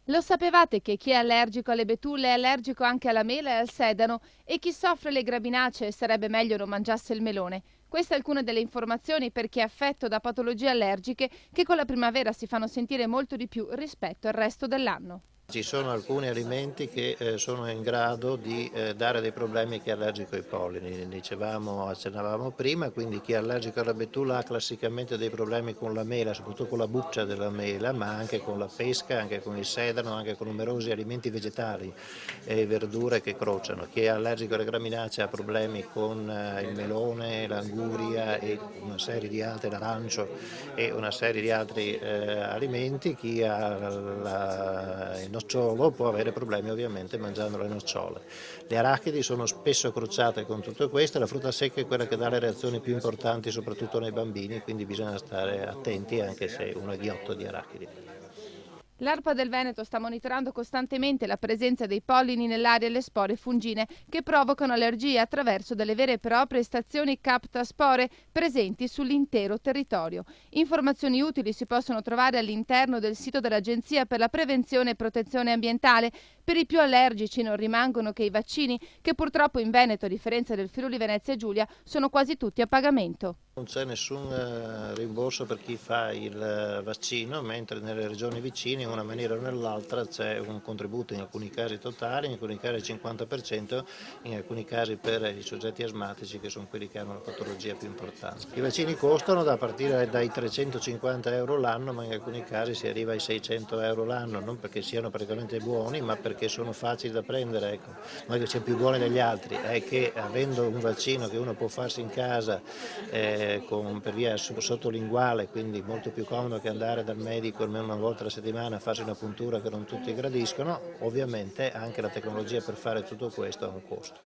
Lo sapevate che chi è allergico alle betulle è allergico anche alla mela e al sedano e chi soffre le graminacee sarebbe meglio non mangiasse il melone? Queste alcune delle informazioni per chi è affetto da patologie allergiche che con la primavera si fanno sentire molto di più rispetto al resto dell'anno. Ci sono alcuni alimenti che sono in grado di dare dei problemi a chi è allergico ai pollini, accennavamo prima, quindi chi è allergico alla betulla ha classicamente dei problemi con la mela, soprattutto con la buccia della mela, ma anche con la pesca, anche con il sedano, anche con numerosi alimenti vegetali e verdure che crociano. Chi è allergico alle graminacee ha problemi con il melone, l'anguria e una serie di altri, l'arancio e una serie di altri alimenti. Chi ha il nocciolo può avere problemi ovviamente mangiando le nocciole. Le arachidi sono spesso crociate con tutto questo, la frutta secca è quella che dà le reazioni più importanti soprattutto nei bambini, quindi bisogna stare attenti anche se uno è ghiotto di arachidi. L'ARPA del Veneto sta monitorando costantemente la presenza dei pollini nell'aria e le spore fungine che provocano allergie attraverso delle vere e proprie stazioni captaspore presenti sull'intero territorio. Informazioni utili si possono trovare all'interno del sito dell'Agenzia per la prevenzione e protezione ambientale. Per i più allergici non rimangono che i vaccini, che purtroppo in Veneto, a differenza del Friuli Venezia Giulia, sono quasi tutti a pagamento. Non c'è nessun rimborso per chi fa il vaccino, mentre nelle regioni vicine in una maniera o nell'altra c'è un contributo, in alcuni casi totale, in alcuni casi 50%, in alcuni casi per i soggetti asmatici che sono quelli che hanno la patologia più importante. I vaccini costano da partire dai 350 euro l'anno, ma in alcuni casi si arriva ai 600 euro l'anno, non perché siano praticamente buoni, ma perché sono facili da prendere. Ecco. Non è che siano più buoni degli altri, è che avendo un vaccino che uno può farsi in casa per via sottolinguale, quindi molto più comodo che andare dal medico almeno una volta alla settimana a farsi una puntura che non tutti gradiscono, ovviamente anche la tecnologia per fare tutto questo ha un costo.